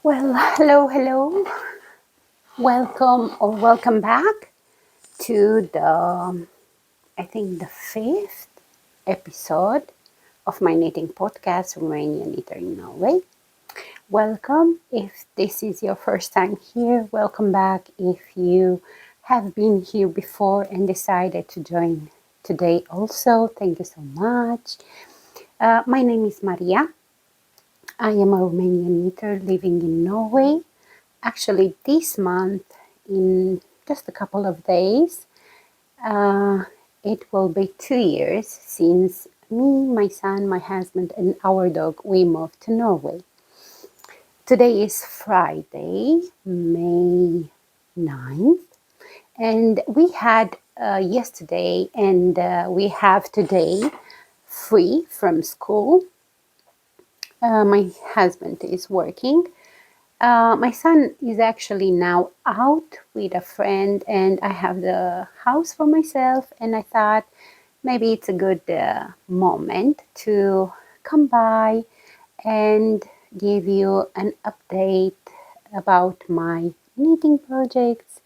Well, hello. Welcome back to I think the fifth episode of my knitting podcast, Romanian Knitter in Norway. Welcome. If this is your first time here, welcome back. If you have been here before and decided to join today also, thank you so much. My name is Maria. I am a Romanian knitter living in Norway. Actually, this month, in just a couple of days, it will be 2 years since me, my son, my husband, and our dog, we moved to Norway. Today is Friday, May 9th, and we had yesterday and we have today free from school. My husband is working. My son is actually now out with a friend, and I have the house for myself, and I thought maybe it's a good moment to come by and give you an update about my knitting projects.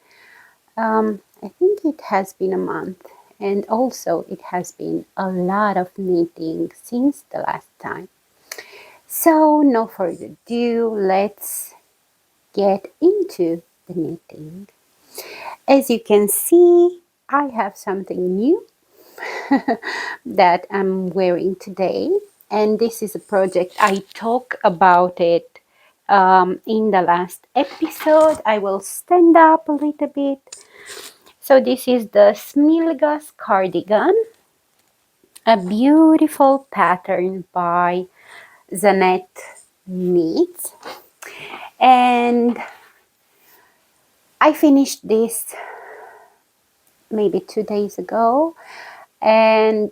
I think it has been a month, and also it has been a lot of knitting since the last time. So no further ado, let's get into the knitting. As you can see, I have something new that I'm wearing today, and this is a project I talk about it in the last episode. I will stand up a little bit. So this is the Smilgas cardigan, a beautiful pattern by Zanet Knits, and I finished this maybe 2 days ago, and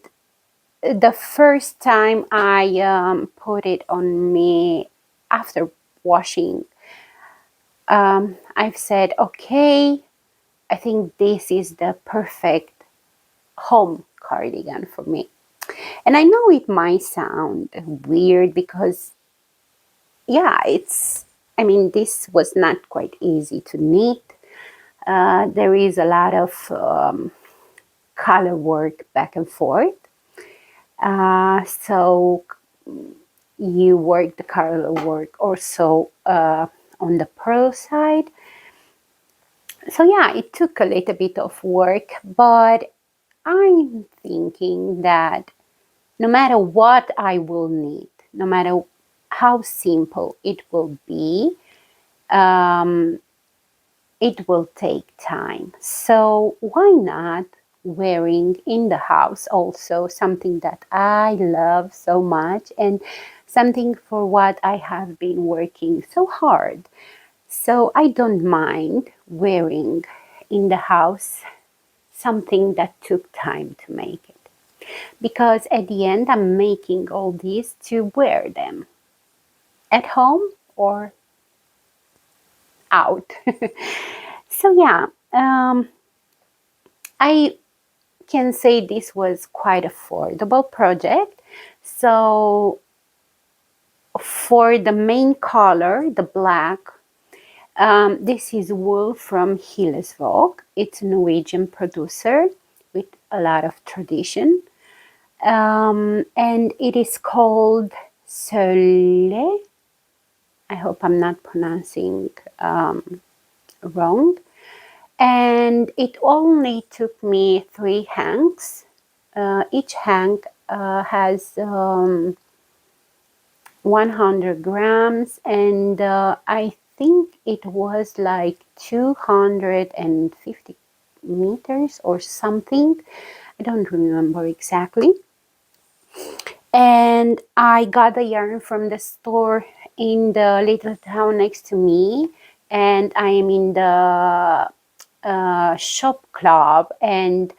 the first time I put it on me after washing, I've said, okay, I think this is the perfect home cardigan for me. And I know it might sound weird because, yeah, this was not quite easy to knit. There is a lot of color work back and forth. So you work the color work also on the purl side. So yeah, it took a little bit of work, but I'm thinking that no matter what I will knit, no matter how simple it will be, it will take time. So why not wearing in the house also something that I love so much and something for what I have been working so hard. So I don't mind wearing in the house something that took time to make it. Because at the end I'm making all these to wear them at home or out. So yeah, I can say this was quite affordable project. So for the main color, the black, this is wool from Hillesvåg. It's a Norwegian producer with a lot of tradition. And it is called Sølle. I hope I'm not pronouncing wrong. And it only took me 3 hanks. Each hank has 100 grams, and I think it was like 250 meters or something. I don't remember exactly. And I got the yarn from the store in the little town next to me, and I am in the shop club, and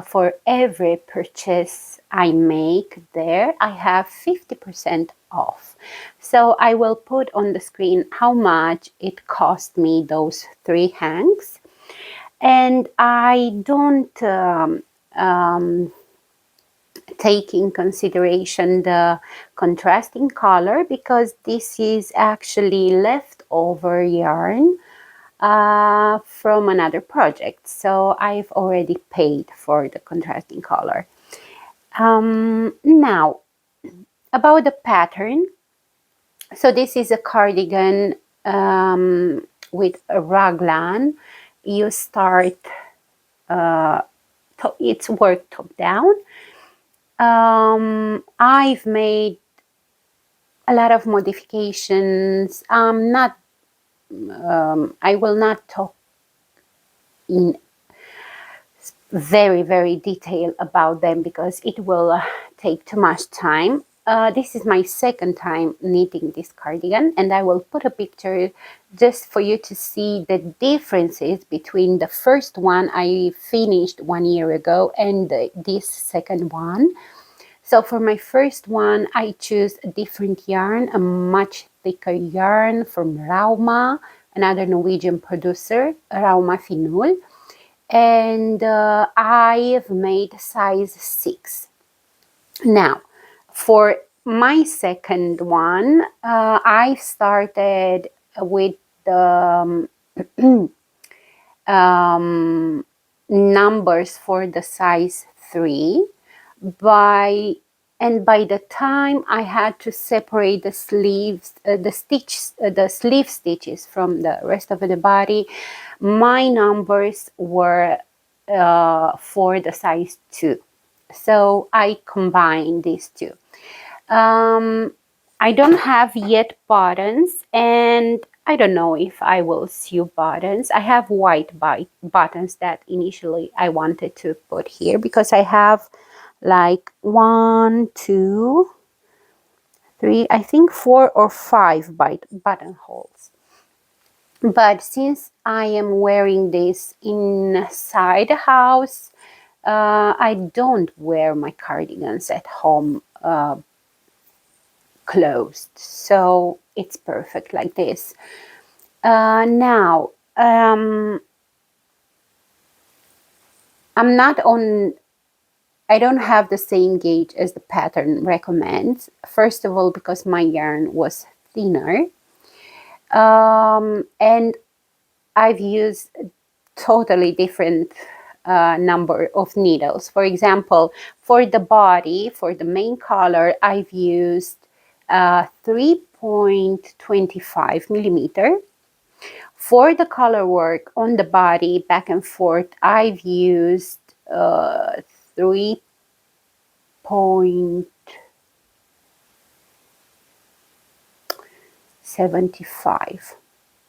for every purchase I make there, I have 50% off. So I will put on the screen how much it cost me those 3 hanks. And I don't take in consideration the contrasting color because this is actually left leftover yarn from another project. So I've already paid for the contrasting color. Now, about the pattern. So this is a cardigan with a raglan. You start, it's work top down. I've made a lot of modifications. I will not talk in very detail about them because it will take too much time. This is my second time knitting this cardigan, and I will put a picture just for you to see the differences between the first one I finished 1 year ago and this second one. So for my first one, I choose a different yarn, a much thicker yarn from Rauma, another Norwegian producer, Rauma Finul. And I've made size 6. Now, for my second one, I started with the numbers for the size 3. By the time I had to separate the sleeves, the sleeve stitches from the rest of the body, my numbers were for the size 2. So I combined these two. I don't have yet buttons, and I don't know if I will sew buttons. I have white buttons that initially I wanted to put here because I have like 1, 2, 3, I think 4 or 5 buttonholes. But since I am wearing this inside the house, I don't wear my cardigans at home closed, so it's perfect like this. Now, I don't have the same gauge as the pattern recommends. First of all, because my yarn was thinner, and I've used totally different number of needles. For example, for the body, for the main color, I've used 3.25 millimeter. For the color work on the body, back and forth, I've used 3.75.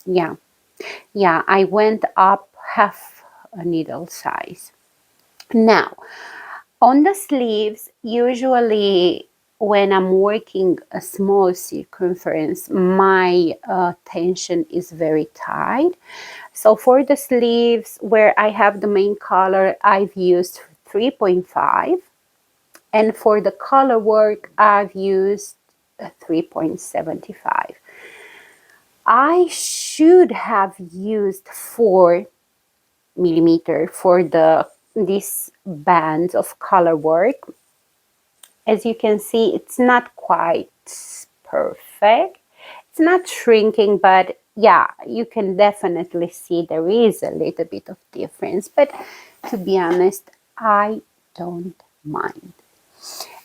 Yeah, I went up half a needle size. Now, on the sleeves, usually when I'm working a small circumference, my tension is very tight. So for the sleeves where I have the main color, I've used 3.5. And for the color work, I've used 3.75. I should have used 4 millimeter for these bands of color work. As you can see, it's not quite perfect. It's not shrinking, but yeah, you can definitely see there is a little bit of difference. But to be honest, I don't mind.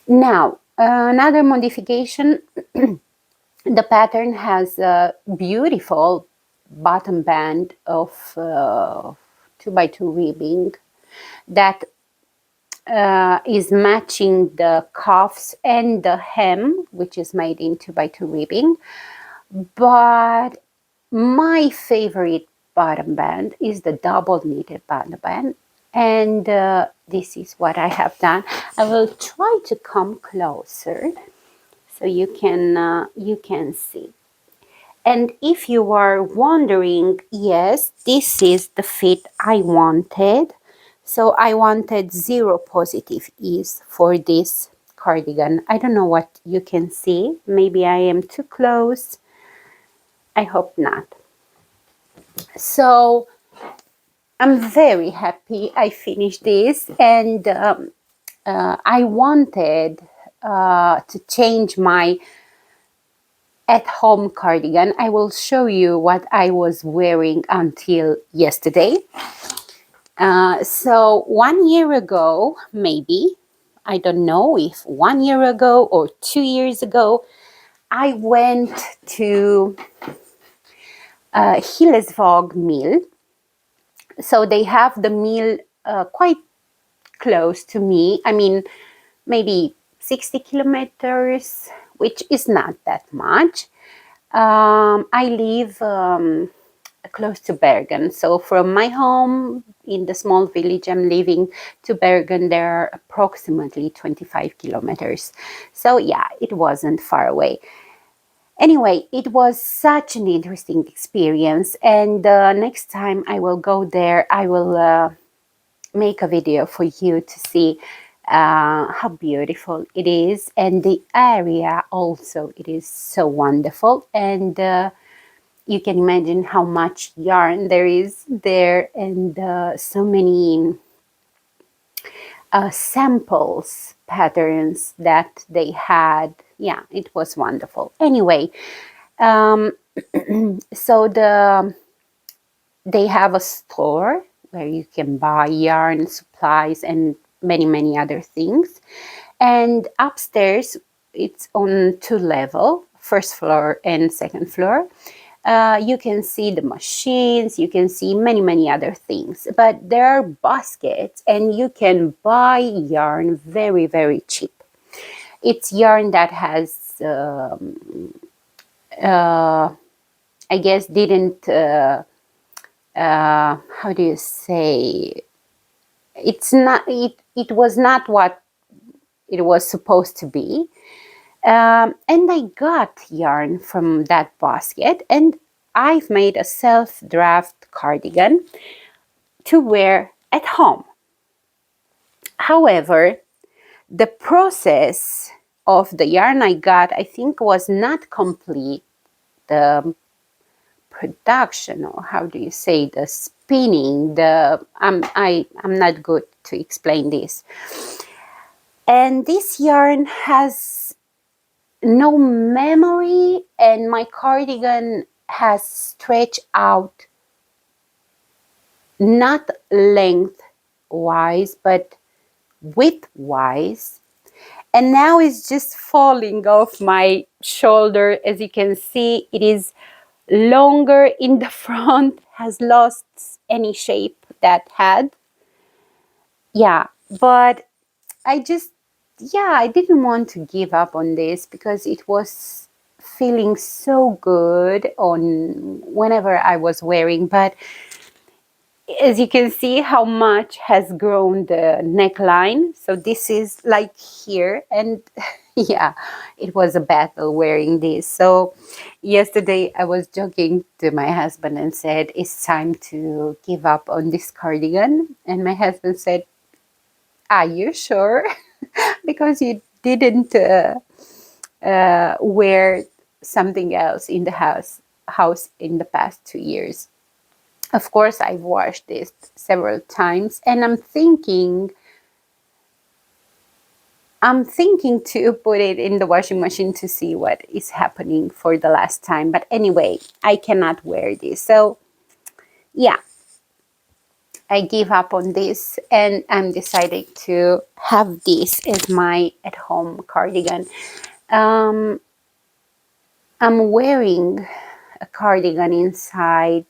Now, another modification, the pattern has a beautiful bottom band of 2x2 ribbing that is matching the cuffs and the hem, which is made in 2x2 ribbing. But my favorite bottom band is the double knitted bottom band, and this is what I have done. I will try to come closer so you can see. And if you are wondering, yes, this is the fit I wanted. So I wanted 0 positive ease for this cardigan. I don't know what you can see. Maybe I am too close. I hope not. So I'm very happy I finished this, and I wanted to change my at-home cardigan. I will show you what I was wearing until yesterday. So 1 year ago, maybe, I don't know if 1 year ago or 2 years ago, I went to Hillesvåg mill. So they have the mill quite close to me. I mean, maybe 60 kilometers, which is not that much. I live close to Bergen. So from my home in the small village I'm living to Bergen, there are approximately 25 kilometers. So yeah, it wasn't far away. Anyway, it was such an interesting experience. And next time I will go there, I will make a video for you to see how beautiful it is. And the area also, it is so wonderful. And you can imagine how much yarn there is there, and so many samples, patterns that they had. Yeah, it was wonderful. Anyway, so they have a store where you can buy yarn, supplies, and many other things. And upstairs, it's on 2 levels, first floor and second floor. You can see the machines, you can see many other things, but there are baskets and you can buy yarn very cheap. It's yarn that has, I guess, didn't, how do you say, it was not what it was supposed to be. And I got yarn from that basket, and I've made a self-draft cardigan to wear at home. However, the process of the yarn I got, I think, was not complete. The production, or how do you say, the spinning, I'm not good to explain this. And this yarn has no memory, and my cardigan has stretched out, not lengthwise but widthwise, and now it's just falling off my shoulder. As you can see, it is longer in the front, has lost any shape that had. Yeah, but I didn't want to give up on this because it was feeling so good on whenever I was wearing. But as you can see how much has grown the neckline. So this is like here, and yeah, it was a battle wearing this. So yesterday I was joking to my husband and said, it's time to give up on this cardigan. And my husband said, are you sure? Because you didn't wear something else in the house in the past 2 years. Of course, I've washed this several times, and I'm thinking to put it in the washing machine to see what is happening for the last time. But anyway, I cannot wear this. So yeah, I give up on this, and I'm deciding to have this as my at-home cardigan. I'm wearing a cardigan inside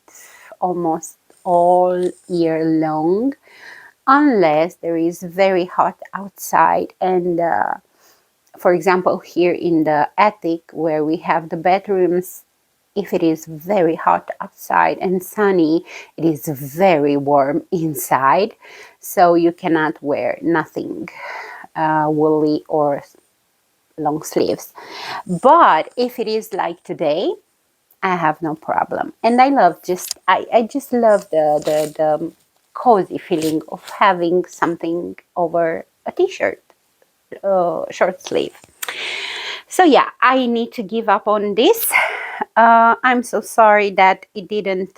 almost all year long, unless there is very hot outside. And for example, here in the attic where we have the bedrooms, if it is very hot outside and sunny, it is very warm inside. So you cannot wear nothing woolly or long sleeves. But if it is like today, I have no problem. And I just love the cozy feeling of having something over a t-shirt, short sleeve. So yeah, I need to give up on this. I'm so sorry that it didn't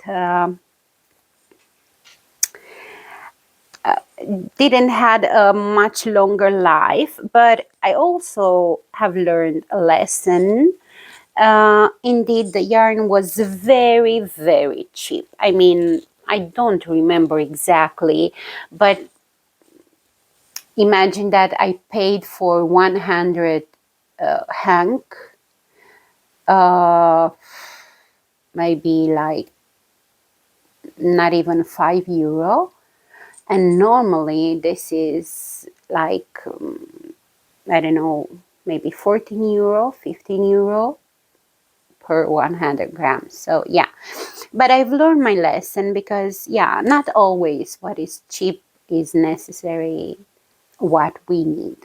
had a much longer life, but I also have learned a lesson Indeed, the yarn was very, very cheap. I mean, I don't remember exactly, but imagine that I paid for 100 hank, uh, maybe like not even €5. And normally this is like, I don't know, maybe €14, €15 per 100 grams. So yeah, but I've learned my lesson because yeah, not always what is cheap is necessary what we need.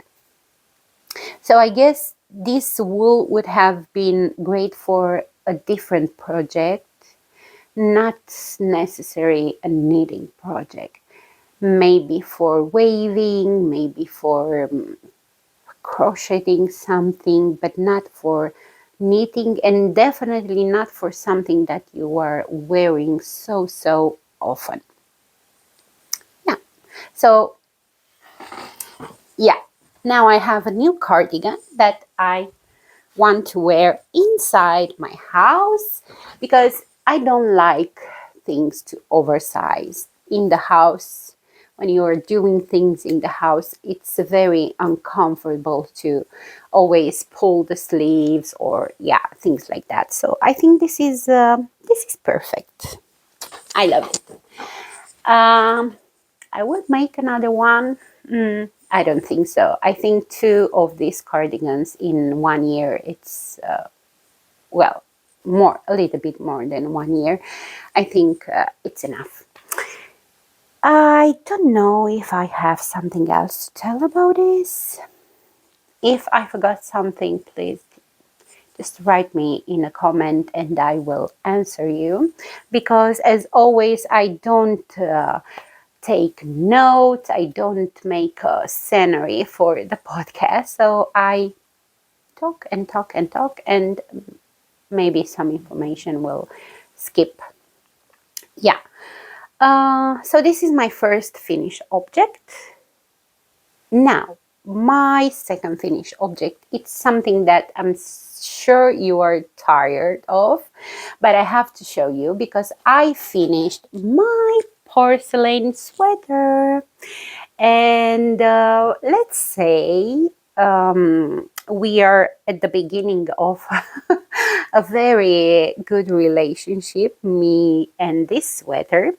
So I guess this wool would have been great for a different project, not necessarily a knitting project. Maybe for waving, maybe for crocheting something, but not for knitting, and definitely not for something that you are wearing so often. Yeah. So yeah, now I have a new cardigan that I want to wear inside my house because I don't like things to oversize in the house. When you are doing things in the house, it's very uncomfortable to always pull the sleeves or yeah, things like that. So I think this is perfect. I love it. I would make another one. I don't think so. I think 2 of these cardigans in 1 year, it's, well, more, a little bit more than 1 year. I think it's enough. I don't know if I have something else to tell about this. If I forgot something, please just write me in a comment and I will answer you. Because as always, I don't take notes. I don't make a scenery for the podcast. So I talk and talk and talk, and maybe some information will skip. Yeah. So this is my first finished object. Now, my second finished object, it's something that I'm sure you are tired of, but I have to show you because I finished my porcelain sweater. And let's say we are at the beginning of a very good relationship, me and this sweater.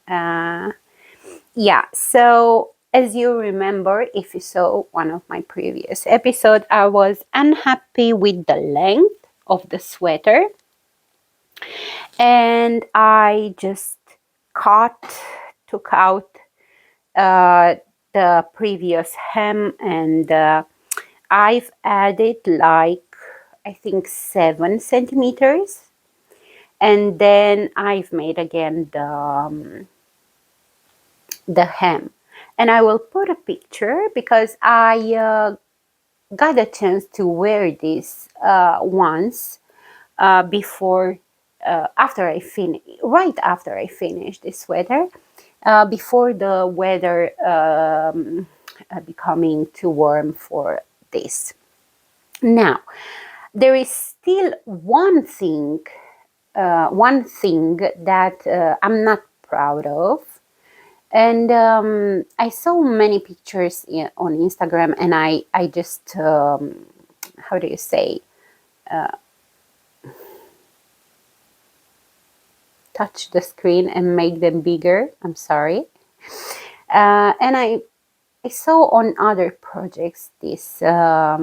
Yeah, so as you remember, if you saw one of my previous episodes, I was unhappy with the length of the sweater. And I just took out the previous hem, and I've added like, I think 7 centimeters. And then I've made again the hem. And I will put a picture because I got a chance to wear this once before, right after I finished this sweater, before the weather becoming too warm for this. Now, there is still one thing that I'm not proud of. And I saw many pictures on Instagram, and I just, how do you say, touch the screen and make them bigger. I'm sorry. And I saw on other projects this, not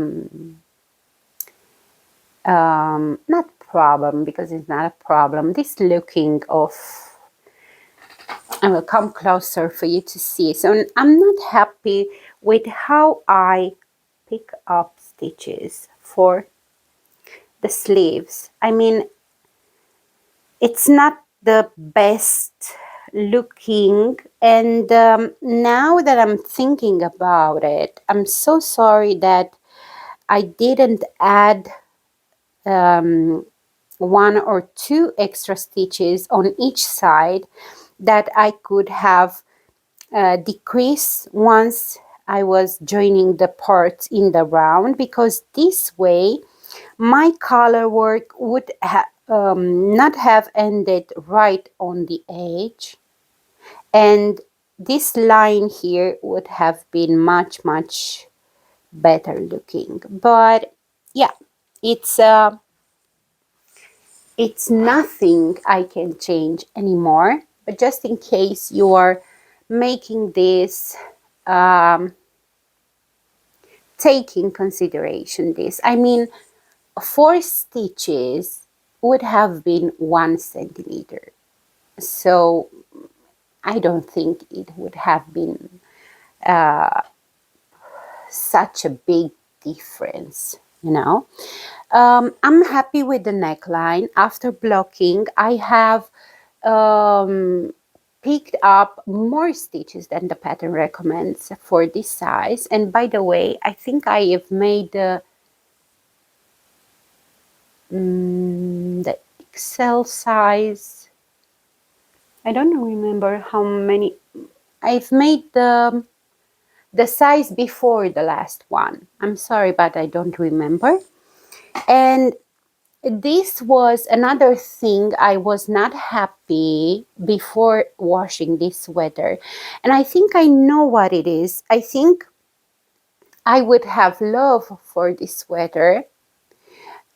problem, because it's not a problem, this looking of, I will come closer for you to see. So I'm not happy with how I pick up stitches for the sleeves. I mean, it's not the best looking, and now that I'm thinking about it, I'm so sorry that I didn't add 1 or 2 extra stitches on each side that I could have decreased once I was joining the parts in the round, because this way my color work would not have ended right on the edge, and this line here would have been much better looking. But yeah, it's nothing I can change anymore. But just in case you are making this, take in consideration this. I mean, 4 stitches would have been 1 centimeter. So I don't think it would have been such a big difference, you know. I'm happy with the neckline. After blocking, I have picked up more stitches than the pattern recommends for this size. And by the way, I think I have made the XL size. I don't remember how many. I've made the size before the last one. I'm sorry, but I don't remember. And this was another thing I was not happy before washing this sweater. And I think I know what it is. I think I would have loved for this sweater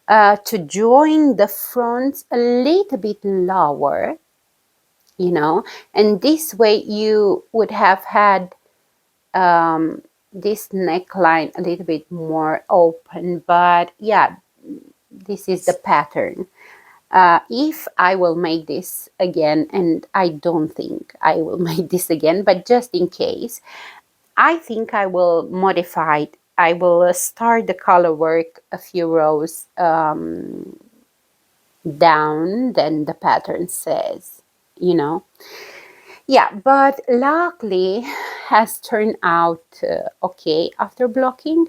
to join the fronts a little bit lower, you know, and this way you would have had this neckline a little bit more open. But yeah, this is the pattern. If I will make this again, and I don't think I will make this again, but just in case, I think I will modify it. I will start the color work a few rows down than the pattern says, you know. Yeah, but luckily has turned out okay after blocking.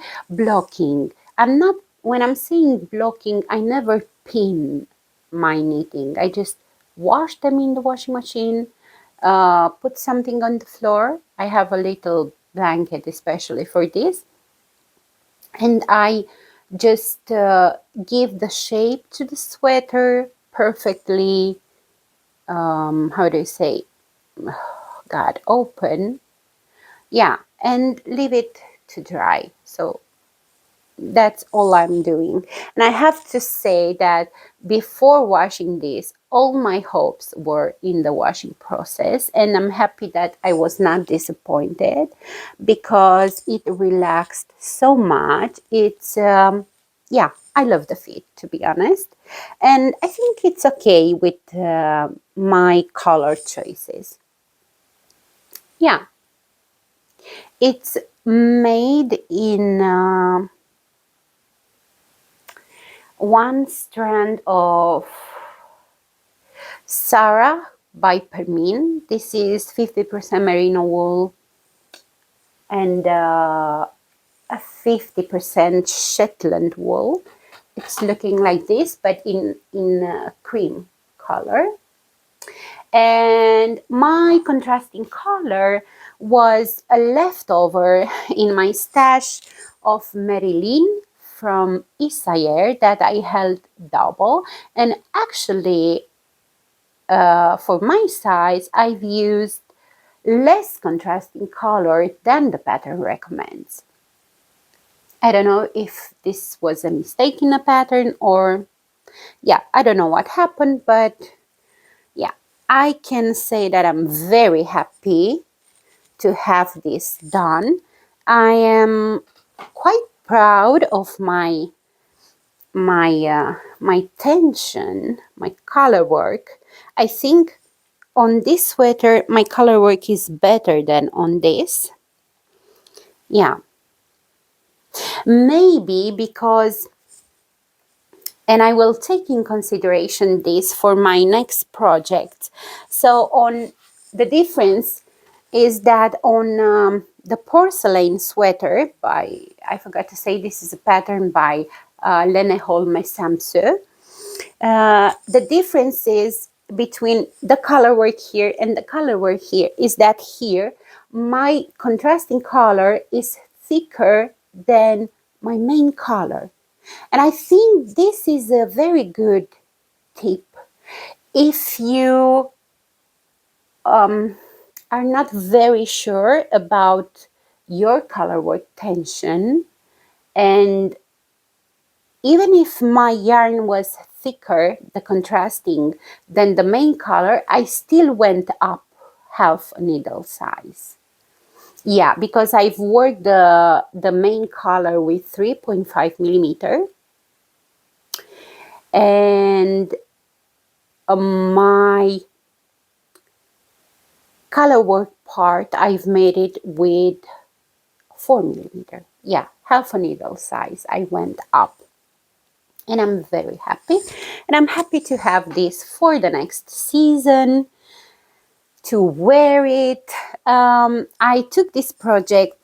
I'm not, when I'm saying blocking, I never pin my knitting. I just wash them in the washing machine, put something on the floor. I have a little blanket especially for this. And I just give the shape to the sweater perfectly, how do I say, God, open. Yeah, and leave it to dry. So that's all I'm doing. And I have to say that before washing this, all my hopes were in the washing process, and I'm happy that I was not disappointed because it relaxed so much. It's yeah, I love the fit, to be honest, and I think it's okay with my color choices. Yeah, it's made in 1 strand of Sarah by Permin. This is 50% merino wool and a 50% Shetland wool. It's looking like this, but in a cream color. And my contrasting color was a leftover in my stash of Lene from Isager that I held double. And actually, for my size, I've used less contrasting color than the pattern recommends. I don't know if this was a mistake in the pattern or, yeah, I don't know what happened, but yeah, I can say that I'm very happy to have this done. I am quite proud of my tension, my color work. I think on this sweater my color work is better than on this. Yeah, maybe because, and I will take in consideration this for my next project. So on the difference is that on the porcelain sweater by, I forgot to say, this is a pattern by Lene, Holme, Samsøe. The difference is between the color work here and the color work here is that here my contrasting color is thicker than my main color. And I think this is a very good tip if you are not very sure about your color work tension, and even if my yarn was thicker, the contrasting, than the main color, I still went up half a needle size. Yeah, because I've worked the main color with 3.5 millimeter, and my color work part, I've made it with 4 millimeter. Yeah, half a needle size. I went up. And I'm very happy. And I'm happy to have this for the next season, to wear it. I took this project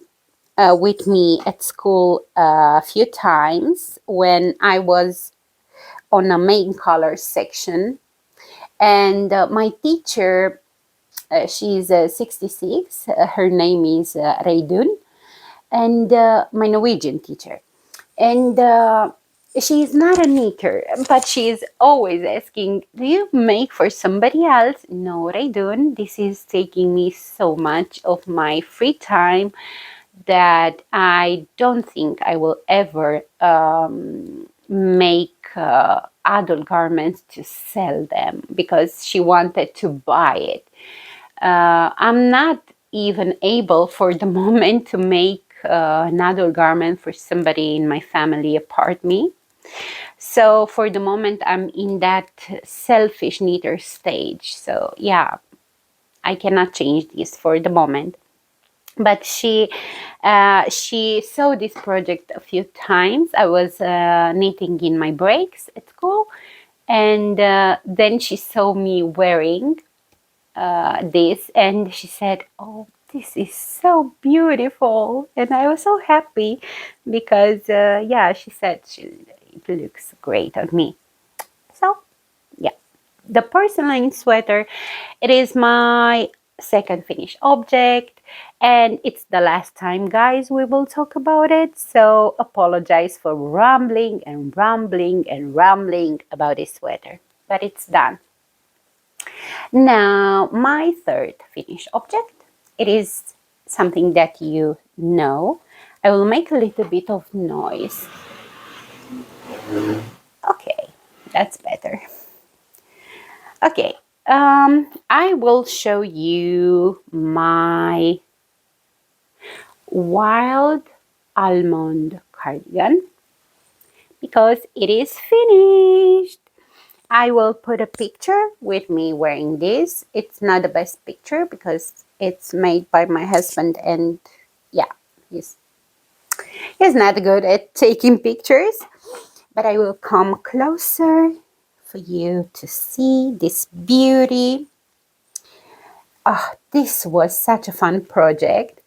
with me at school a few times when I was on a main color section. And my teacher, she's 66. Her name is Reidun, and my Norwegian teacher. And she's not a knitter, but she's always asking, do you make for somebody else? No, I don't. This is taking me so much of my free time that I don't think I will ever make adult garments to sell them, because she wanted to buy it. I'm not even able for the moment to make an adult garment for somebody in my family apart me. So for the moment, I'm in that selfish knitter stage. So yeah, I cannot change this for the moment. But she saw this project a few times. I was knitting in my breaks at school, and then she saw me wearing this, and she said, oh, this is so beautiful. And I was so happy because yeah, she said it looks great on me. So yeah, the porcelain sweater, it is my second finished object, and it's the last time, guys, we will talk about it. So apologize for rambling and rambling and rambling about this sweater, but it's done. Now, my third finished object, it is something that you know. I will make a little bit of noise. Okay, that's better. Okay, I will show you my wild almond cardigan because it is finished. I will put a picture with me wearing this. It's not the best picture because it's made by my husband, and yeah, he's not good at taking pictures. But I will come closer for you to see this beauty. Oh, this was such a fun project.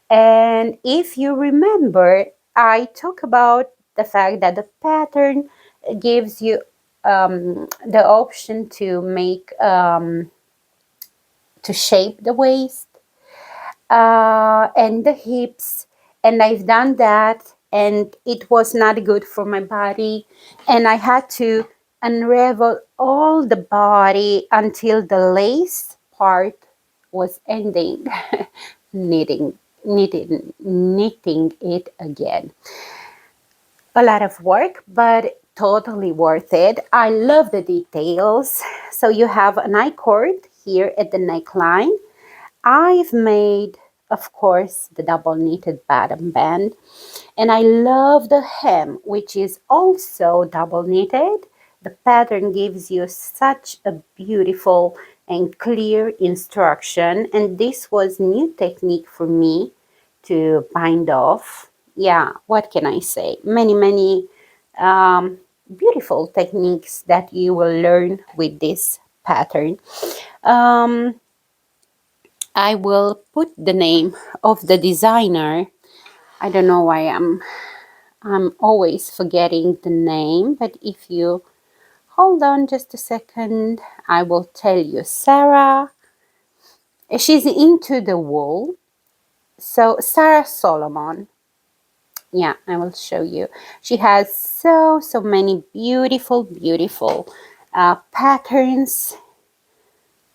And if you remember, I talked about the fact that the pattern gives you the option to make to shape the waist and the hips, and I've done that, and it was not good for my body, and I had to unravel all the body until the lace part was ending. Knitting it again. A lot of work, but totally worth it. I love the details. So you have an I-cord here at the neckline. I've made, of course, the double knitted bottom band, and I love the hem, which is also double knitted. The pattern gives you such a beautiful and clear instruction, and this was new technique for me to bind off. Yeah, what can I say? Many beautiful techniques that you will learn with this pattern. I will put the name of the designer. I don't know why I'm always forgetting the name, but if you hold on just a second, I will tell you. Sarah, she's into the wool. So Sarah Solomon. Yeah, I will show you. She has so many beautiful patterns.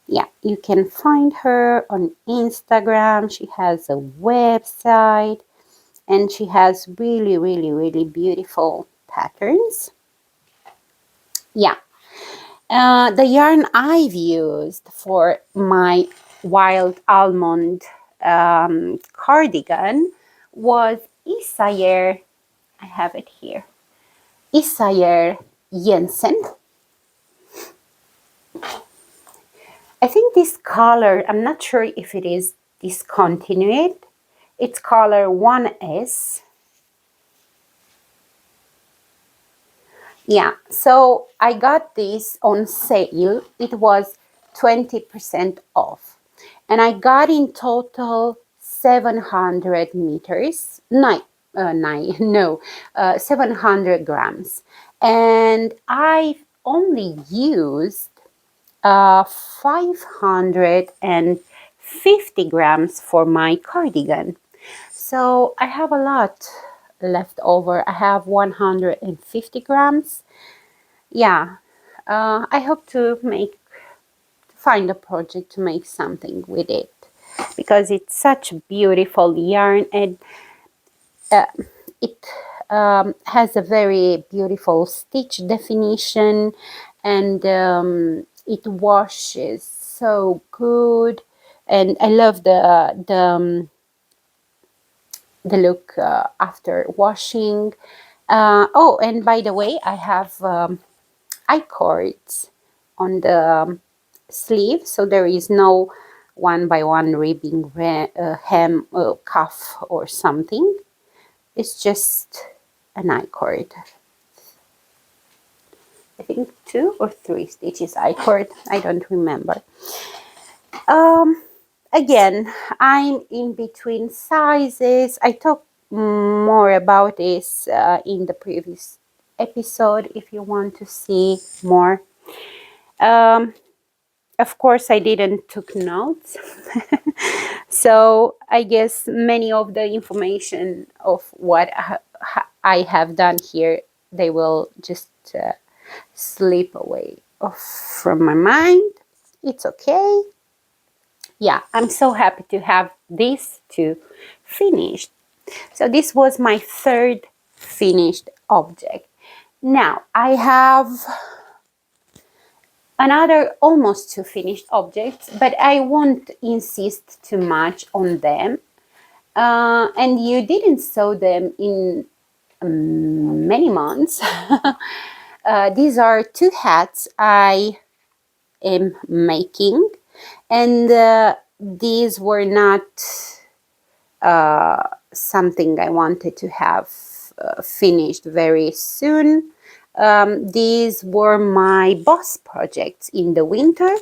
Yeah, you can find her on Instagram. She has a website, and she has really beautiful patterns. Yeah, the yarn I've used for my wild almond cardigan was Isager. I have it here. Isager Jensen. I think this color, I'm not sure if it is discontinued. It's color 1S. Yeah, so I got this on sale. It was 20% off. And I got in total 700 meters. No, 700 grams. And I only used 550 grams for my cardigan. So I have a lot left over. I have 150 grams. Yeah, I hope to find a project to make something with it, because it's such beautiful yarn, and it has a very beautiful stitch definition, and it washes so good, and I love the look after washing. Oh, and by the way, I have I-cords on the sleeve, so there is no one by one ribbing hem cuff or something. It's just an I-cord. I think 2 or 3 stitches I-cord. I don't remember. Again, I'm in between sizes. I talked more about this in the previous episode if you want to see more. Of course, I didn't took notes. So I guess many of the information of what I have done here, they will just slip away from my mind. It's okay. Yeah, I'm so happy to have these 2 finished. So this was my 3rd finished object. Now I have another almost 2 finished objects, but I won't insist too much on them. And you didn't sew them in many months. These are 2 hats I am making, and these were not something I wanted to have finished very soon. These were my boss projects in the winter.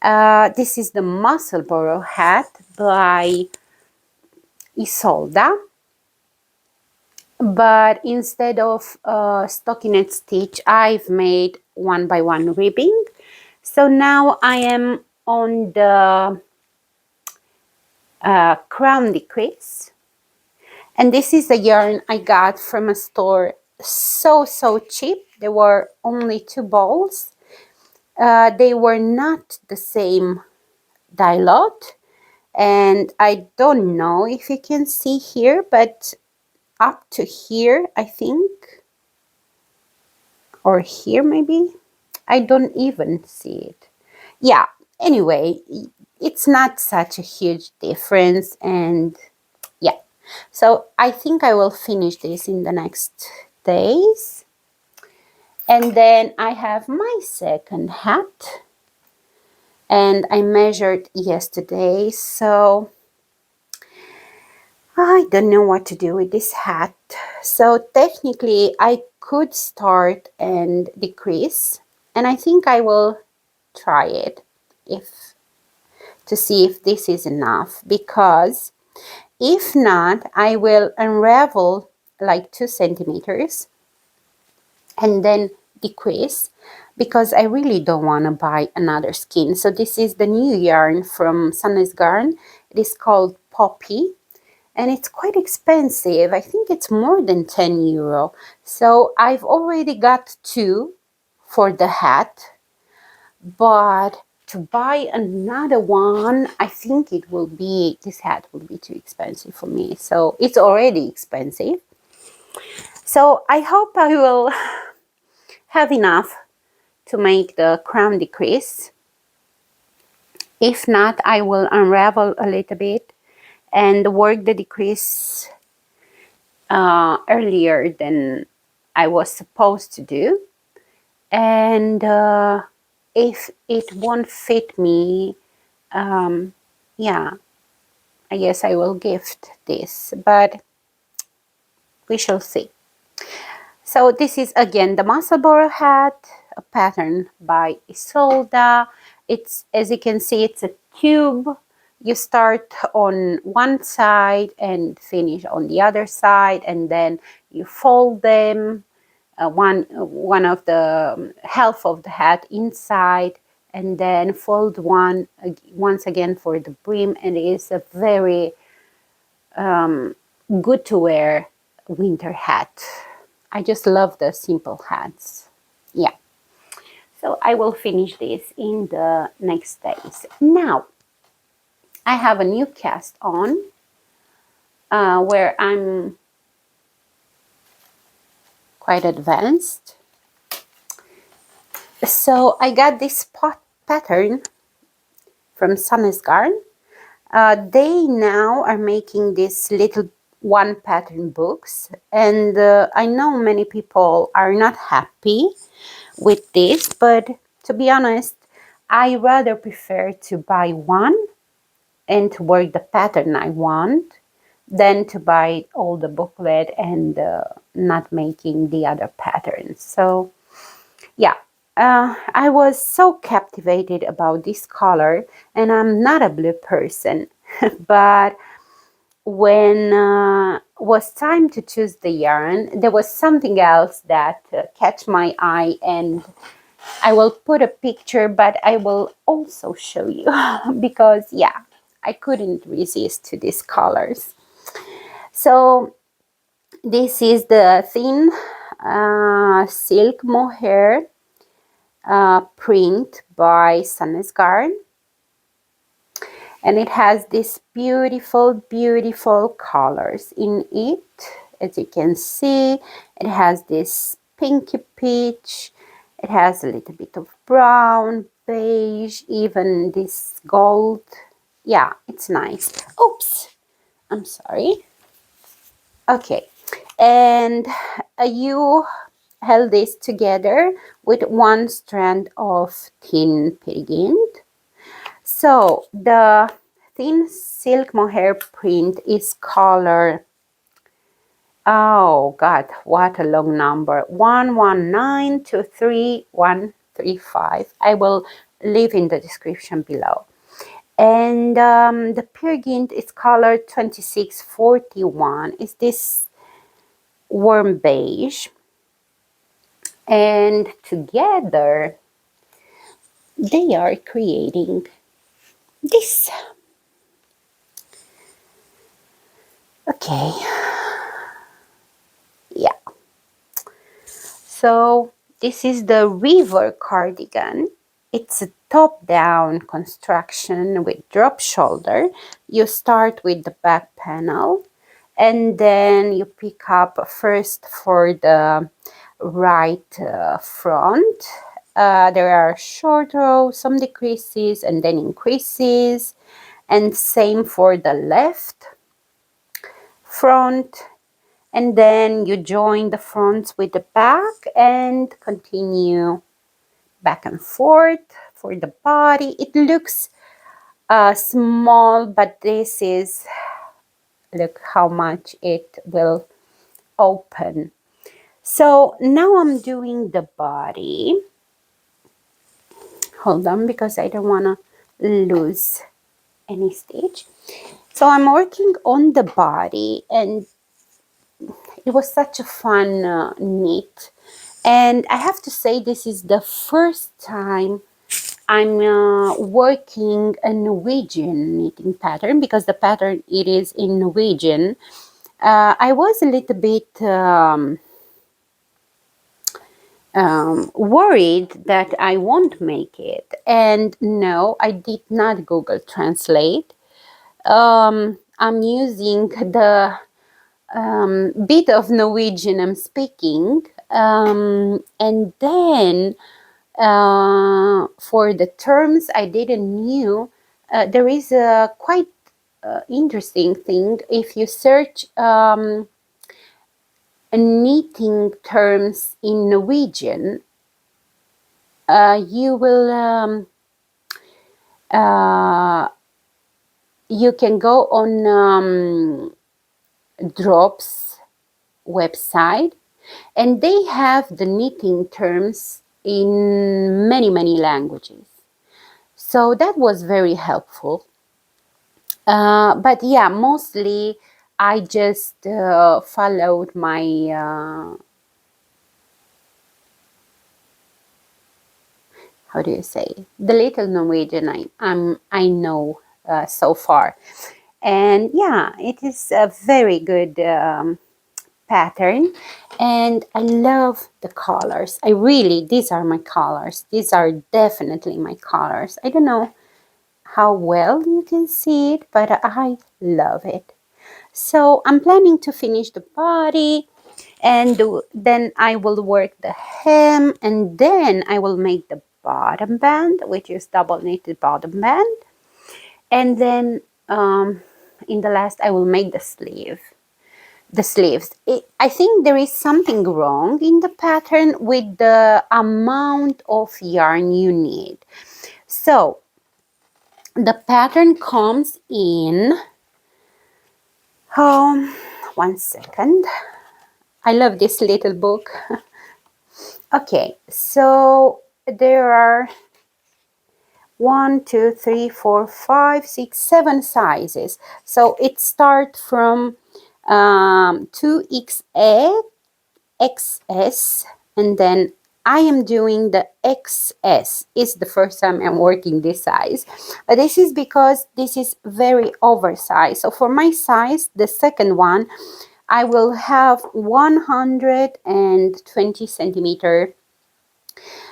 This is the Musselborough hat by Isolda. But instead of stockinette stitch, I've made 1 by 1 ribbing. So now I am on the crown decrease. And this is a yarn I got from a store so cheap. There were only 2 balls. They were not the same dye lot. And I don't know if you can see here, but up to here, I think, or here maybe, I don't even see it. Yeah, anyway, it's not such a huge difference, and yeah, so I think I will finish this in the next days. And then I have my 2nd hat, and I measured yesterday, so I don't know what to do with this hat. So technically I could start and decrease, and I think I will try it to see if this is enough, because if not, I will unravel like 2 centimeters and then decrease, because I really don't want to buy another skein. So this is the new yarn from Sandnes Garn. It is called Poppy. and it's quite expensive. I think it's more than 10 euro. So I've already got 2 for the hat, but to buy another one, I think this hat will be too expensive for me. So it's already expensive. So I hope I will have enough to make the crown decrease. If not, I will unravel a little bit and work the decrease earlier than I was supposed to do. And if it won't fit me, yeah, I guess I will gift this, but we shall see. So this is again the Musselborough hat, a pattern by Isolda. It's, as you can see, it's a tube. You start on one side and finish on the other side, and then you fold them, one of the half of the hat inside, and then fold one once again for the brim, and it is a very good to wear winter hat. I just love the simple hats. Yeah. So I will finish this in the next days. Now, I have a new cast on where I'm quite advanced. So I got this pattern from Smas. They now are making these little one pattern books, and I know many people are not happy with this, but to be honest, I rather prefer to buy one and to work the pattern I want than to buy all the booklet and not making the other patterns. So yeah, I was so captivated about this color, and I'm not a blue person, but when was time to choose the yarn, there was something else that catch my eye, and I will put a picture, but I will also show you because yeah, I couldn't resist to these colors. So this is the thin silk mohair print by Smas, and it has these beautiful colors in it. As you can see, it has this pinky peach, it has a little bit of brown, beige, even this gold. Yeah, it's nice. Oops, I'm sorry. Okay, and you held this together with one strand of Tynn Peer Gynt. So the thin silk mohair print is color, oh god, what a long number, 11923135. I will leave in the description below. And the Peer Gynt is color 2641. Is this warm beige, and together they are creating this. Okay, yeah, so this is the River cardigan. It's a top-down construction with drop shoulder. You start with the back panel, and then you pick up first for the right front. There are short rows, some decreases, and then increases, and same for the left front, and then you join the fronts with the back and continue back and forth for the body. It looks small, but this is, look how much it will open. So now I'm doing the body. Hold on, because I don't want to lose any stitch. So I'm working on the body, and it was such a fun knit. And I have to say, this is the first time I'm working a Norwegian knitting pattern because the pattern it is in Norwegian. I was a little bit worried that I won't make it, and no, I did not Google Translate. I'm using the bit of Norwegian I'm speaking, and then for the terms I didn't knew, there is a quite interesting thing. If you search knitting terms in Norwegian, you will you can go on Drops website, and they have the knitting terms in many languages. So that was very helpful. But yeah, mostly I just followed my how do you say, the little Norwegian I know so far. And yeah, it is a very good pattern, and I love the colors. These are my colors. These are definitely my colors. I don't know how well you can see it, but I love it. So I'm planning to finish the body, and then I will work the hem, and then I will make the bottom band, which is double knitted bottom band, and then in the last I will make the sleeves. I think there is something wrong in the pattern with the amount of yarn you need. So the pattern comes in, one second. I love this little book. Okay, so there are 1, 2, 3, 4, 5, 6, 7 sizes. So it starts from 2XA, XS, and then I am doing the XS. It's the first time I'm working this size. But this is because this is very oversized. So for my size, the second one, I will have 120 centimeter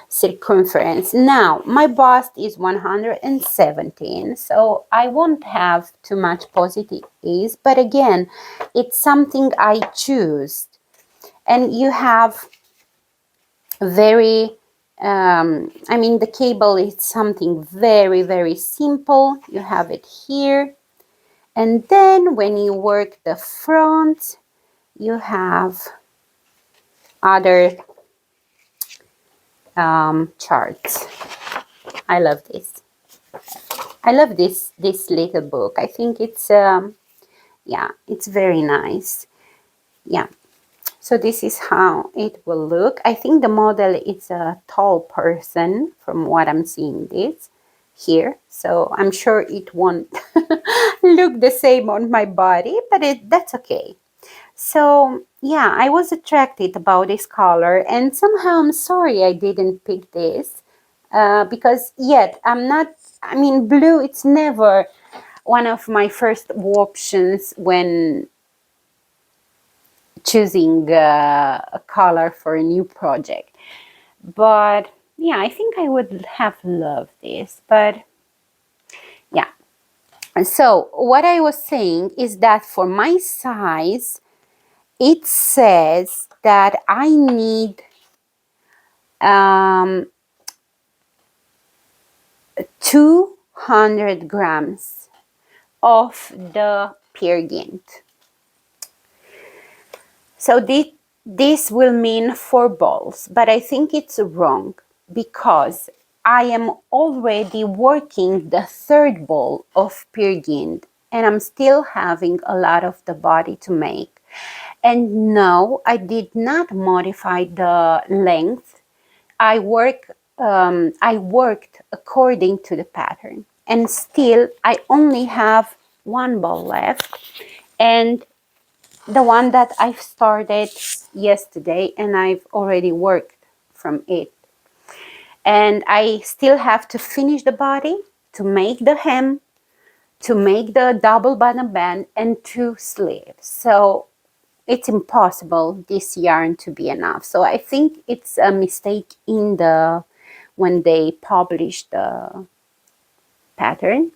circumference. Now, my bust is 117, so I won't have too much positive ease. But again, it's something I choose. And you have very I mean, the cable is something very simple. You have it here, and then when you work the front, you have other charts. I love this. I love this little book. I think it's yeah, it's very nice. Yeah. So this is how it will look. I think the model is a tall person from what I'm seeing this here. So I'm sure it won't look the same on my body, but that's okay. So yeah, I was attracted about this color, and somehow I'm sorry I didn't pick this because yet I'm not, I mean, blue, it's never one of my first options when choosing a color for a new project. But yeah, I think I would have loved this, but yeah. And so what I was saying is that for my size, it says that I need 200 grams of the Peer Gynt. So this will mean 4 balls, but I think it's wrong because I am already working the 3rd ball of Peer Gynt, and I'm still having a lot of the body to make. And no, I did not modify the length. I worked according to the pattern, and still I only have 1 ball left, and the one that I've started yesterday, and I've already worked from it. And I still have to finish the body, to make the hem, to make the double bottom band, and 2 sleeves. So it's impossible this yarn to be enough. So I think it's a mistake in the when they publish the pattern.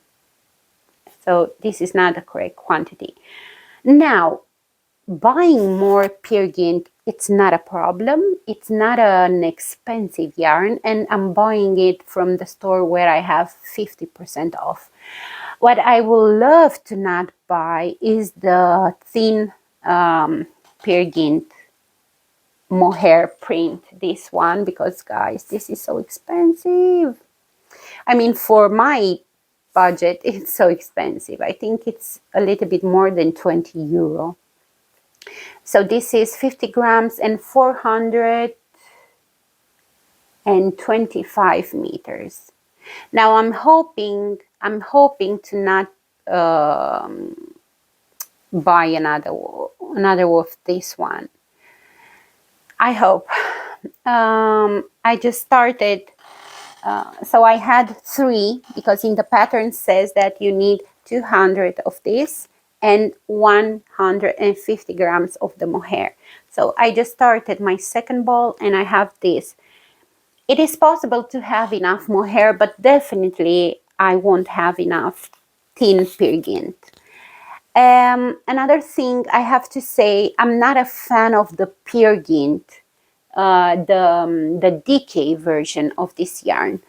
So this is not the correct quantity. Now, buying more Peer Gynt, it's not a problem. It's not an expensive yarn, and I'm buying it from the store where I have 50% off. What I would love to not buy is the thin Peer Gynt mohair print, this one, because guys, this is so expensive. I mean, for my budget, it's so expensive. I think it's a little bit more than 20 euro. So this is 50 grams and 425 meters. Now I'm hoping to not buy another of this one. I hope. I just started. So I had 3, because in the pattern says that you need 200 of this and 150 grams of the mohair. So I just started my second ball and I have this. It is possible to have enough mohair, but definitely I won't have enough Tynn Peer Gynt. Another thing I have to say, I'm not a fan of the Peer Gynt, the DK version of this yarn.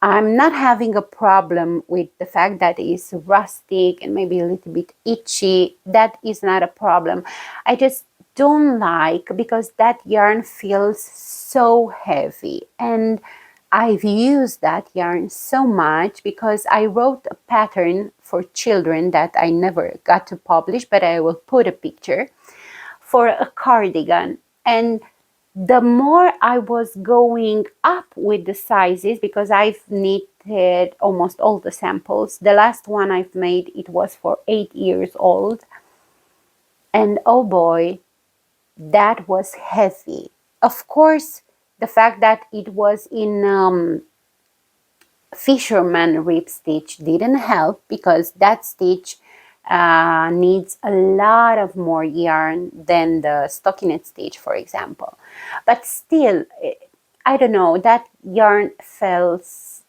I'm not having a problem with the fact that it's rustic and maybe a little bit itchy. That is not a problem. I just don't like, because that yarn feels so heavy, and I've used that yarn so much because I wrote a pattern for children that I never got to publish, but I will put a picture, for a cardigan. And the more I was going up with the sizes, because I've knitted almost all the samples. The last one I've made, it was for 8 years old. And oh boy, that was heavy. Of course, the fact that it was in fisherman rib stitch didn't help, because that stitch needs a lot of more yarn than the stockinette stitch, for example. But still, I don't know, that yarn feels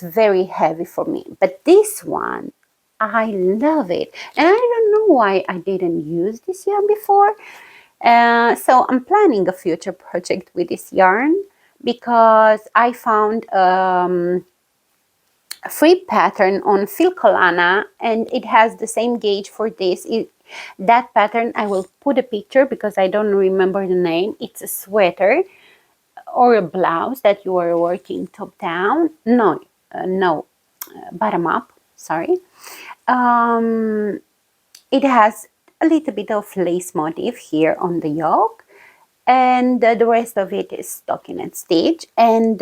very heavy for me. But this one, I love it. And I don't know why I didn't use this yarn before. So I'm planning a future project with this yarn, because I found a free pattern on Filcolana, and it has the same gauge for this. That pattern, I will put a picture because I don't remember the name. It's a sweater or a blouse that you are working top down. No, bottom up, sorry. It has a little bit of lace motif here on the yoke, and the rest of it is stockinette stitch, and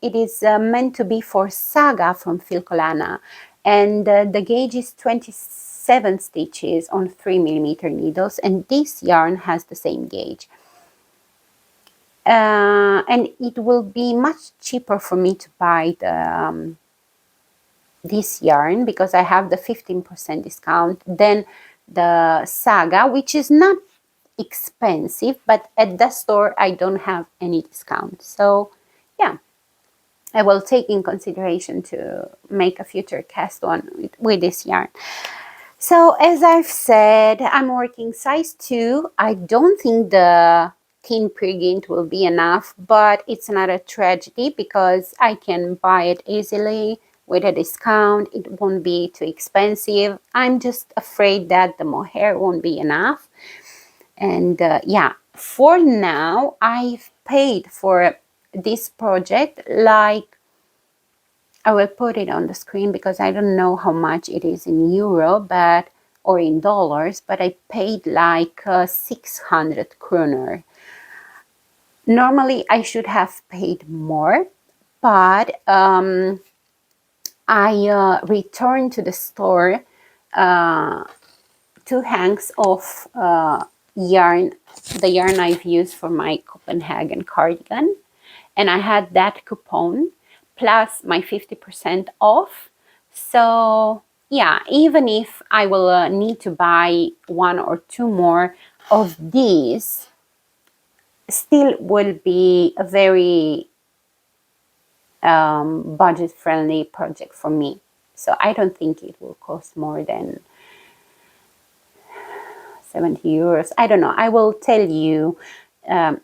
it is meant to be for Saga from Filcolana, and the gauge is 27 stitches on 3mm needles, and this yarn has the same gauge. And it will be much cheaper for me to buy this yarn, because I have the 15% discount than the Saga, which is not expensive, but at the store I don't have any discount. So yeah, I will take in consideration to make a future cast on with this yarn. So as I've said, I'm working size 2. I don't think the Tynn Peer Gynt will be enough, but it's not a tragedy, because I can buy it easily with a discount. It won't be too expensive. I'm just afraid that the mohair won't be enough. And yeah, for now, I've paid for this project, like, I will put it on the screen because I don't know how much it is in euro, but or in dollars, but I paid like 600 kroner. Normally, I should have paid more, but I returned to the store 2 hanks of yarn, the yarn I've used for my Copenhagen cardigan, and I had that coupon plus my 50% off. So yeah, even if I will need to buy 1 or 2 more of these, still will be a very budget friendly project for me. So I don't think it will cost more than 70 euros. I don't know. I will tell you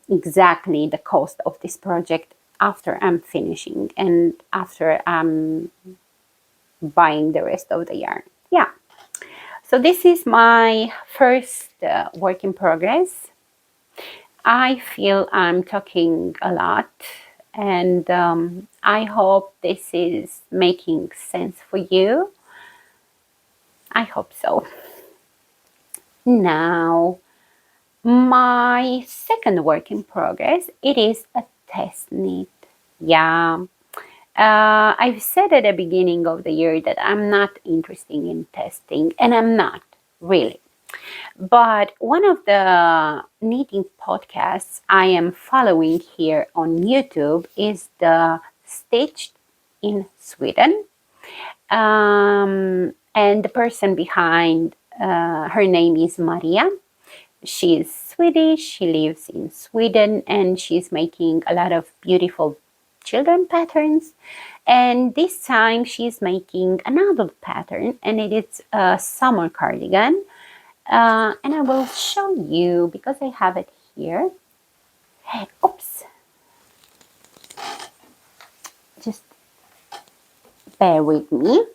exactly the cost of this project after I'm finishing and after I'm buying the rest of the yarn. Yeah. So this is my first work in progress. I feel I'm talking a lot, and I hope this is making sense for you. I hope so. Now, my second work in progress, it is a test knit. Yeah. I've said at the beginning of the year that I'm not interested in testing, and I'm not really. But one of the knitting podcasts I am following here on YouTube is the Stitched in Sweden. And the person behind, her name is Maria. She is Swedish, she lives in Sweden, and she's making a lot of beautiful children patterns. And this time she's making another pattern, and it is a summer cardigan. And I will show you because I have it here. Oops. Just bear with me.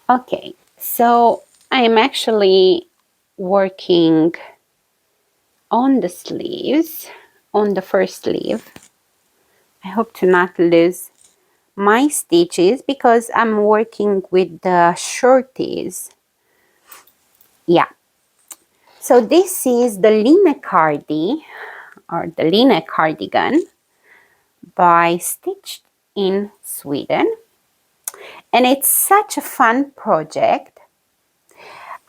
Okay, so I am actually working on the sleeves, on the first sleeve. I hope to not lose my stitches because I'm working with the shorties. Yeah. So this is the Lene cardi, or the Lene cardigan by Stitched in Sweden. And it's such a fun project.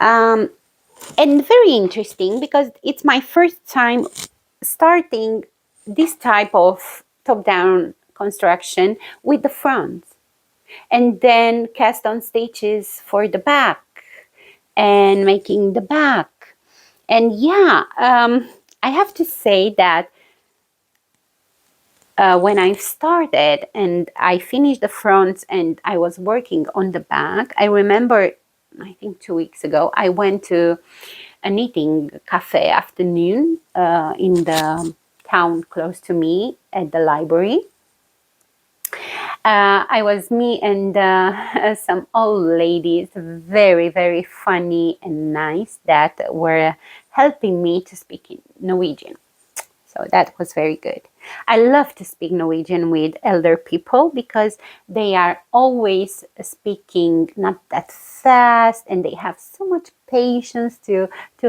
And very interesting because it's my first time starting this type of top-down construction with the front, and then cast on stitches for the back and making the back. And yeah, I have to say that when I started and I finished the front and I was working on the back, I remember, I think 2 weeks ago, I went to a knitting cafe afternoon in the town close to me at the library. I was me and some old ladies, very, very funny and nice, that were helping me to speak in Norwegian. So that was very good. I love to speak Norwegian with elder people because they are always speaking not that fast and they have so much patience to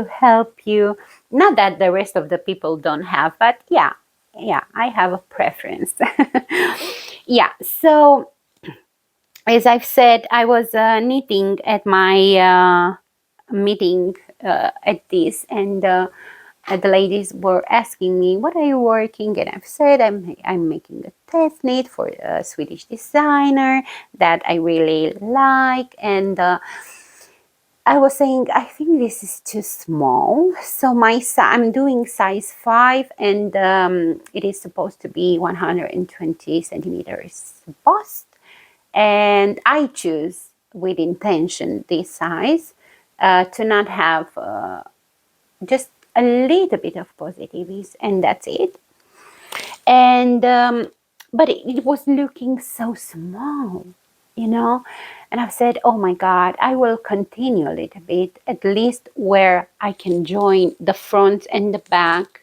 help you. Not that the rest of the people don't have, but yeah, I have a preference. Yeah, so as I've said, I was knitting at my meeting at this, and the ladies were asking me, what are you working? And I've said I'm making a test knit for a Swedish designer that I really like. And I was saying, I think this is too small. So I'm doing size 5, and it is supposed to be 120 centimeters bust. And I choose with intention this size to not have just a little bit of positives, and that's it. And but it was looking so small, you know, and I've said, oh my God, I will continue a little bit, at least where I can join the front and the back,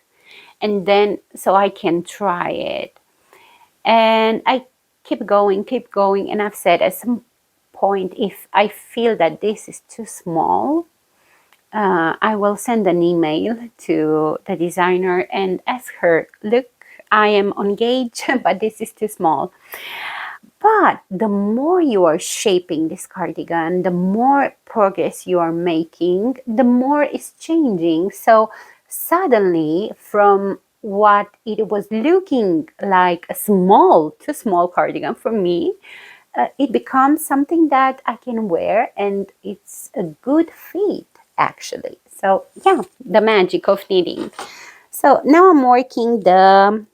and then so I can try it. And I keep going, and I've said at some point, if I feel that this is too small, I will send an email to the designer and ask her, look, I am engaged, but this is too small. But the more you are shaping this cardigan, the more progress you are making, the more it's changing. So suddenly, from what it was looking like a too small cardigan for me, it becomes something that I can wear, and it's a good fit actually. So yeah, the magic of knitting. So now I'm working the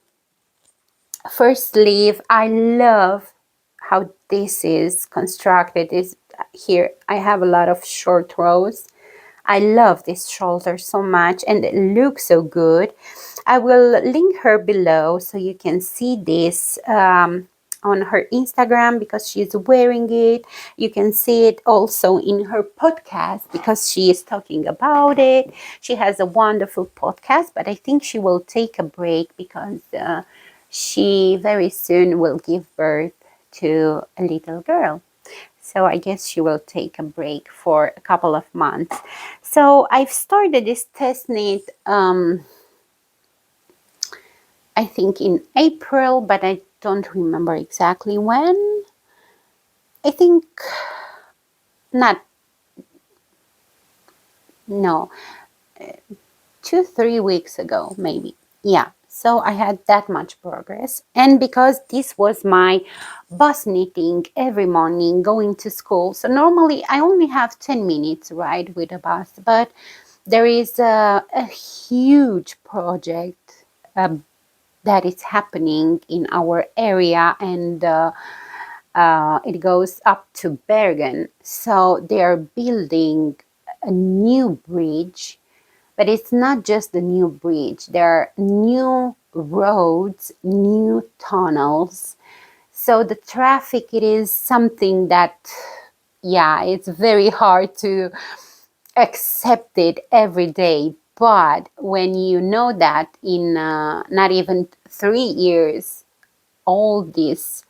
first sleeve. I love how this is constructed. Is here I have a lot of short rows. I love this shoulder so much, and it looks so good. I will link her below so you can see this on her Instagram because she's wearing it. You can see it also in her podcast because she is talking about it. She has a wonderful podcast, but I think she will take a break because she very soon will give birth to a little girl. So I guess she will take a break for a couple of months. So I've started this test knit, I think in April, but I don't remember exactly when. I think not, no, 2-3 weeks ago, maybe. Yeah. So I had that much progress. And because this was my bus knitting every morning going to school. So normally I only have 10 minutes ride with a bus, but there is a huge project that is happening in our area, and it goes up to Bergen. So they are building a new bridge, but it's not just the new bridge. There are new roads, new tunnels. So the traffic, it is something that, yeah, it's very hard to accept it every day. But when you know that in not even 3 years, all this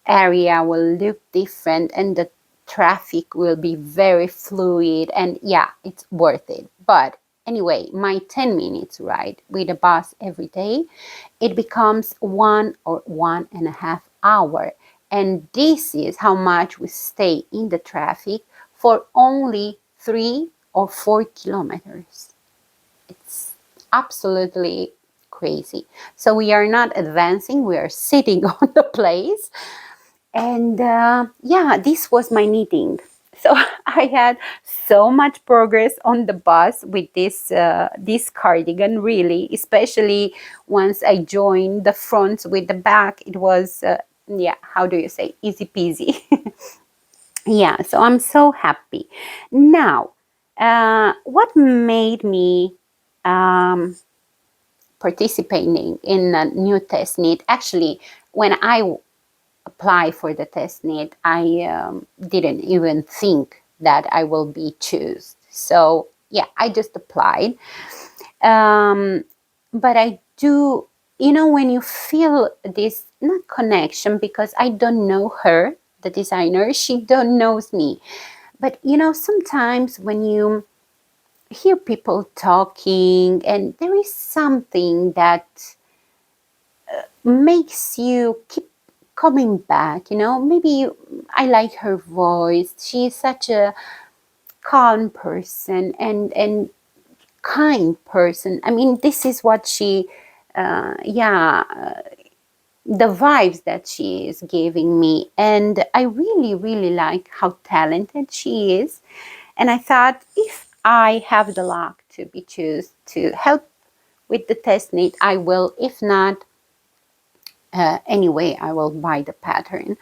area will look different and the traffic will be very fluid, and yeah, it's worth it. But anyway, my 10 minutes ride with a bus every day, it becomes 1 or 1.5 hours, and this is how much we stay in the traffic for only 3 or 4 kilometers. It's absolutely crazy. So we are not advancing, we are sitting on the place. And yeah, this was my knitting. So I had so much progress on the bus with this cardigan, really, especially once I joined the front with the back. It was yeah, how do you say, easy peasy. Yeah, so I'm so happy. Now, what made me participating in a new test knit? Actually, when I apply for the test knit, I didn't even think that I will be chosen. So yeah, I just applied. But I do, when you feel this, not connection, because I don't know her, the designer, she don't knows me. But sometimes when you hear people talking and there is something that makes you keep coming back, maybe I like her voice. She's such a calm person and kind person. I mean, this is what she the vibes that she is giving me, and I really really like how talented she is. And I thought, if I have the luck to be chosen to help with the test knit, I will. If not, anyway, I will buy the pattern.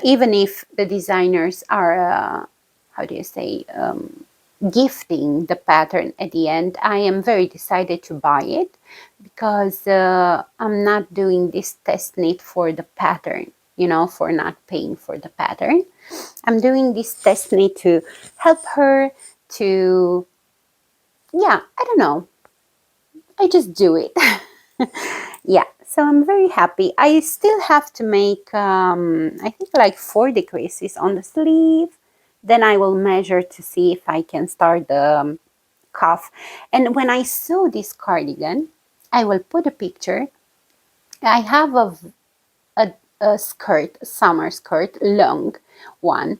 Even if the designers are, how do you say, gifting the pattern at the end, I am very decided to buy it because I'm not doing this test knit for the pattern, for not paying for the pattern. I'm doing this test knit to help her to, yeah, I don't know. I just do it. Yeah, so I'm very happy. I still have to make, I think, like 4 decreases on the sleeve. Then I will measure to see if I can start the cuff. And when I sew this cardigan, I will put a picture. I have a skirt, a summer skirt, long one.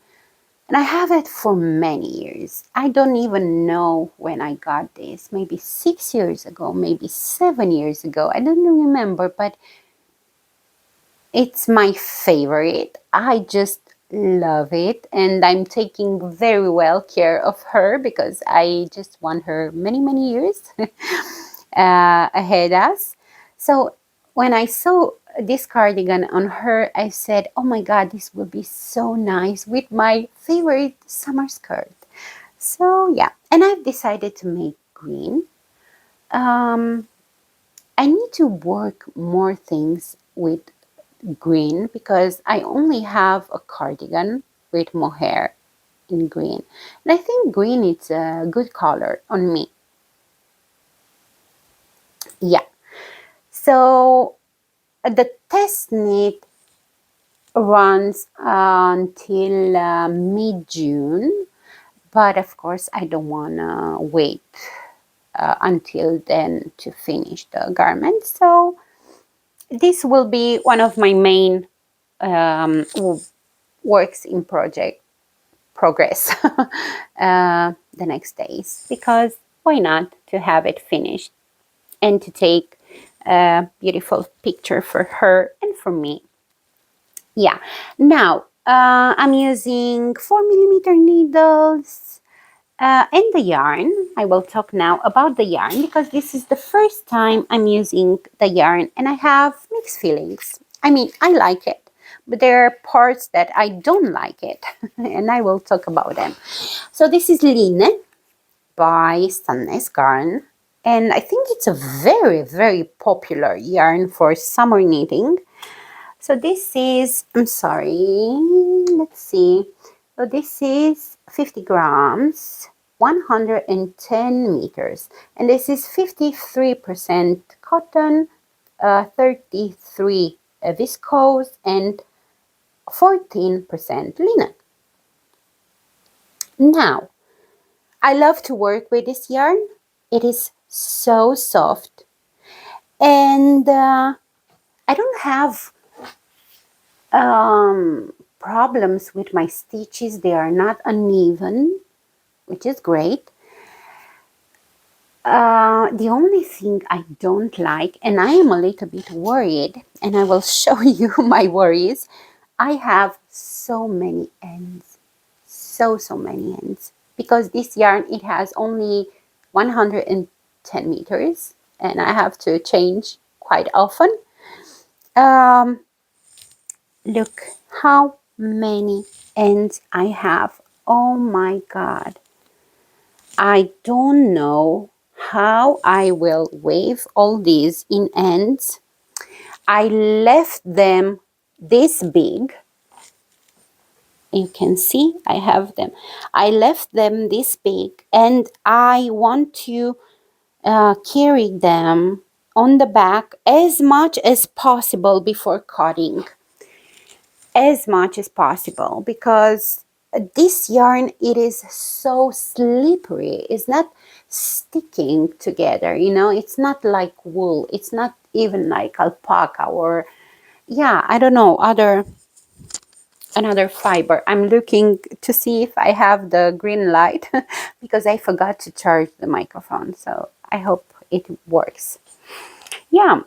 And I have it for many years. I don't even know when I got this. Maybe 6 years ago, maybe 7 years ago. I don't remember, but it's my favorite. I just love it. And I'm taking very well care of her because I just want her many, many years ahead us. So when I saw this cardigan on her, I said, oh my God, this will be so nice with my favorite summer skirt. So yeah, and I've decided to make green. Um, I need to work more things with green because I only have a cardigan with mohair in green. And I think green is a good color on me. Yeah. So the test knit runs until mid-June, but of course I don't want to wait until then to finish the garment. So this will be one of my main works in progress the next days, because why not to have it finished and to take a beautiful picture for her and for me. Yeah. Now I'm using 4mm needles and the yarn. I will talk now about the yarn because this is the first time I'm using the yarn and I have mixed feelings. I mean, I like it, but there are parts that I don't like it and I will talk about them. So this is Lene by Smas Garn, and I think it's a very, very popular yarn for summer knitting. So this is, I'm sorry, let's see. So this is 50 grams, 110 meters. And this is 53% cotton, 33 viscose, and 14% linen. Now, I love to work with this yarn. It is so soft. And I don't have problems with my stitches. They are not uneven, which is great. The only thing I don't like, and I am a little bit worried, and I will show you my worries. I have so many ends, so many ends, because this yarn, it has only 110 meters, and I have to change quite often. Look how many ends I have. Oh my God. I don't know how I will weave all these in ends. I left them this big. You can see I have them. I left them this big and I want to carry them on the back as much as possible before cutting. As much as possible, because this yarn, it is so slippery. It's not sticking together, you know. It's not like wool. It's not even like alpaca or, yeah, I don't know, another fiber. I'm looking to see if I have the green light because I forgot to charge the microphone, so I hope it works. Yeah,